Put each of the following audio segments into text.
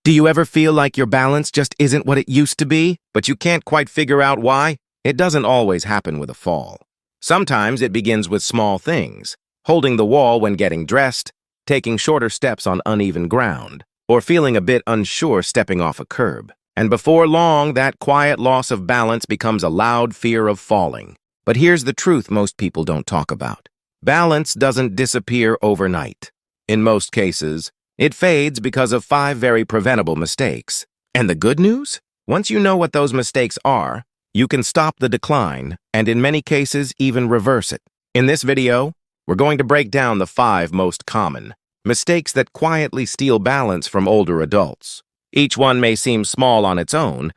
Do you ever feel like your balance just isn't what it used to be, but you can't quite figure out why? It doesn't always happen with a fall. Sometimes it begins with small things, holding the wall when getting dressed, taking shorter steps on uneven ground, or feeling a bit unsure stepping off a curb. And before long, that quiet loss of balance becomes a loud fear of falling. But here's the truth most people don't talk about. Balance doesn't disappear overnight. In most cases, it fades because of 5 very preventable mistakes. And the good news? Once you know what those mistakes are, you can stop the decline and in many cases even reverse it. In this video, we're going to break down the 5 most common mistakes that quietly steal balance from older adults. Each one may seem small on its own,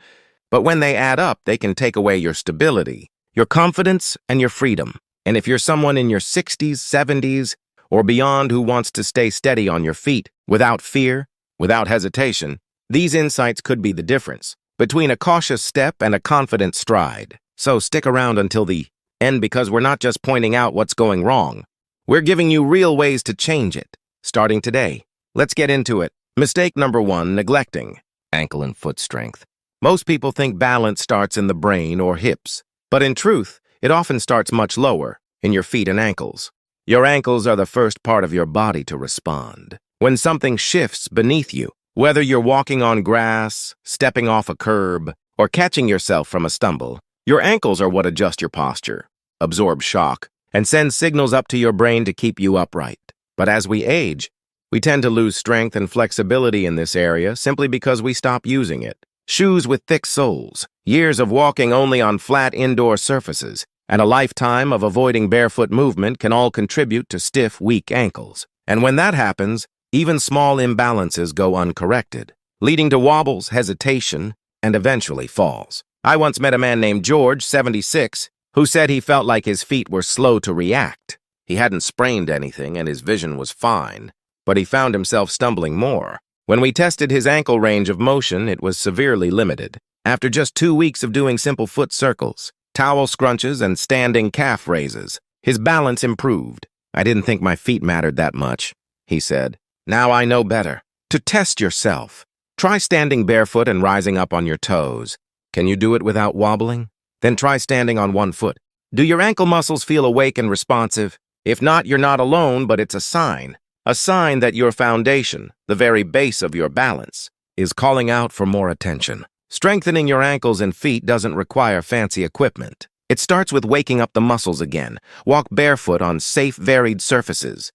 but when they add up, they can take away your stability, your confidence, and your freedom. And if you're someone in your 60s, 70s, or beyond who wants to stay steady on your feet, without fear, without hesitation, these insights could be the difference between a cautious step and a confident stride. So stick around until the end because we're not just pointing out what's going wrong. We're giving you real ways to change it, starting today. Let's get into it. Mistake number 1, neglecting ankle and foot strength. Most people think balance starts in the brain or hips, but in truth, it often starts much lower, in your feet and ankles. Your ankles are the first part of your body to respond. When something shifts beneath you, whether you're walking on grass, stepping off a curb, or catching yourself from a stumble, your ankles are what adjust your posture, absorb shock, and send signals up to your brain to keep you upright. But as we age, we tend to lose strength and flexibility in this area simply because we stop using it. Shoes with thick soles, years of walking only on flat indoor surfaces, and a lifetime of avoiding barefoot movement can all contribute to stiff, weak ankles. And when that happens, even small imbalances go uncorrected, leading to wobbles, hesitation, and eventually falls. I once met a man named George, 76, who said he felt like his feet were slow to react. He hadn't sprained anything and his vision was fine, but he found himself stumbling more. When we tested his ankle range of motion, it was severely limited. After just 2 weeks of doing simple foot circles, towel scrunches, and standing calf raises, his balance improved. "I didn't think my feet mattered that much," he said. "Now I know better." To test yourself, try standing barefoot and rising up on your toes. Can you do it without wobbling? Then try standing on one foot. Do your ankle muscles feel awake and responsive? If not, you're not alone, but it's a sign that your foundation, the very base of your balance, is calling out for more attention. Strengthening your ankles and feet doesn't require fancy equipment. It starts with waking up the muscles again. Walk barefoot on safe, varied surfaces.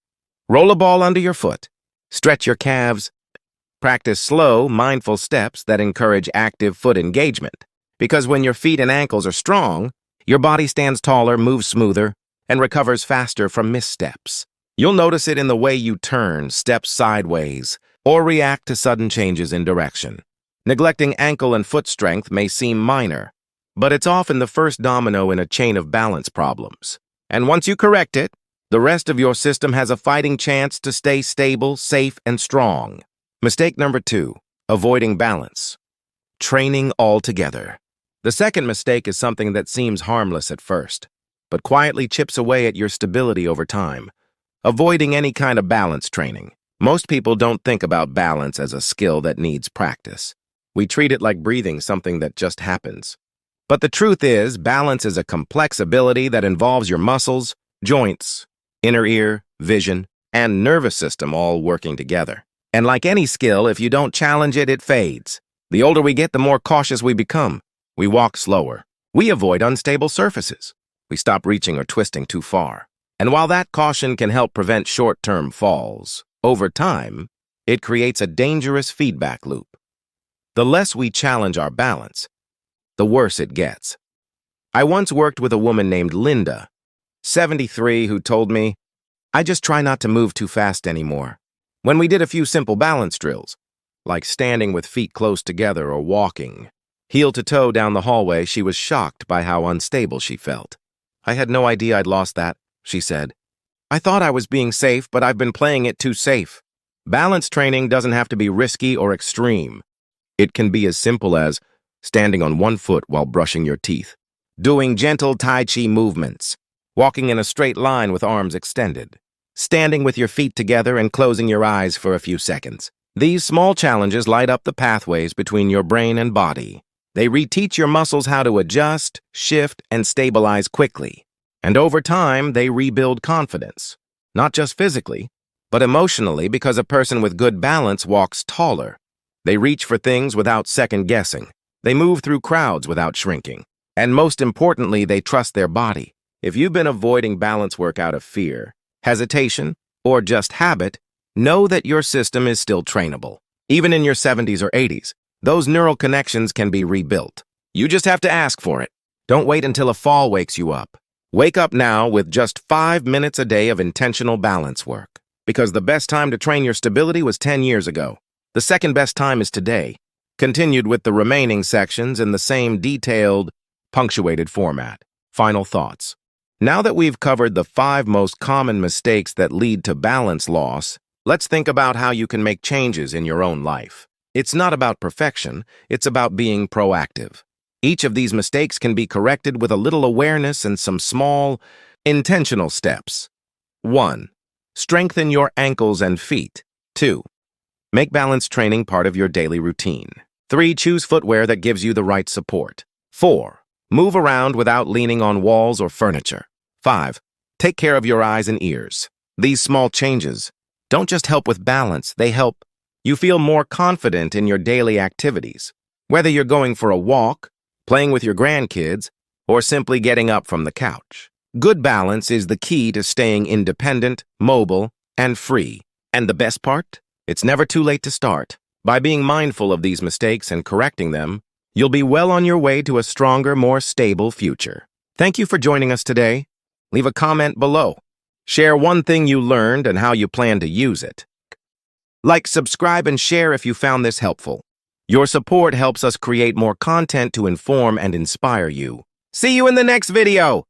Roll a ball under your foot. Stretch your calves. Practice slow, mindful steps that encourage active foot engagement. Because when your feet and ankles are strong, your body stands taller, moves smoother, and recovers faster from missteps. You'll notice it in the way you turn, step sideways, or react to sudden changes in direction. Neglecting ankle and foot strength may seem minor, but it's often the first domino in a chain of balance problems. And once you correct it, the rest of your system has a fighting chance to stay stable, safe, and strong. Mistake number 2, avoiding balance. Training altogether. The second mistake is something that seems harmless at first, but quietly chips away at your stability over time. Avoiding any kind of balance training. Most people don't think about balance as a skill that needs practice. We treat it like breathing, something that just happens. But the truth is, balance is a complex ability that involves your muscles, joints, inner ear, vision, and nervous system all working together. And like any skill, if you don't challenge it, it fades. The older we get, the more cautious we become. We walk slower. We avoid unstable surfaces. We stop reaching or twisting too far. And while that caution can help prevent short-term falls, over time, it creates a dangerous feedback loop. The less we challenge our balance, the worse it gets. I once worked with a woman named Linda, 73, who told me, "I just try not to move too fast anymore." When we did a few simple balance drills, like standing with feet close together or walking, heel to toe down the hallway, she was shocked by how unstable she felt. "I had no idea I'd lost that," she said. "I thought I was being safe, but I've been playing it too safe." Balance training doesn't have to be risky or extreme. It can be as simple as standing on one foot while brushing your teeth, doing gentle Tai Chi movements, walking in a straight line with arms extended, standing with your feet together and closing your eyes for a few seconds. These small challenges light up the pathways between your brain and body. They reteach your muscles how to adjust, shift, and stabilize quickly. And over time, they rebuild confidence, not just physically, but emotionally, because a person with good balance walks taller. They reach for things without second-guessing. They move through crowds without shrinking. And most importantly, they trust their body. If you've been avoiding balance work out of fear, hesitation, or just habit, know that your system is still trainable. Even in your 70s or 80s, those neural connections can be rebuilt. You just have to ask for it. Don't wait until a fall wakes you up. Wake up now with just 5 minutes a day of intentional balance work. Because the best time to train your stability was 10 years ago. The second best time is today. Continued with the remaining sections in the same detailed, punctuated format. Final thoughts. Now that we've covered the 5 most common mistakes that lead to balance loss, let's think about how you can make changes in your own life. It's not about perfection, it's about being proactive. Each of these mistakes can be corrected with a little awareness and some small, intentional steps. 1. Strengthen your ankles and feet. 2. Make balance training part of your daily routine. 3. Choose footwear that gives you the right support. 4. Move around without leaning on walls or furniture. 5. Take care of your eyes and ears. These small changes don't just help with balance, they help you feel more confident in your daily activities. Whether you're going for a walk, playing with your grandkids, or simply getting up from the couch. Good balance is the key to staying independent, mobile, and free. And the best part? It's never too late to start. By being mindful of these mistakes and correcting them, you'll be well on your way to a stronger, more stable future. Thank you for joining us today. Leave a comment below. Share one thing you learned and how you plan to use it. Like, subscribe, and share if you found this helpful. Your support helps us create more content to inform and inspire you. See you in the next video!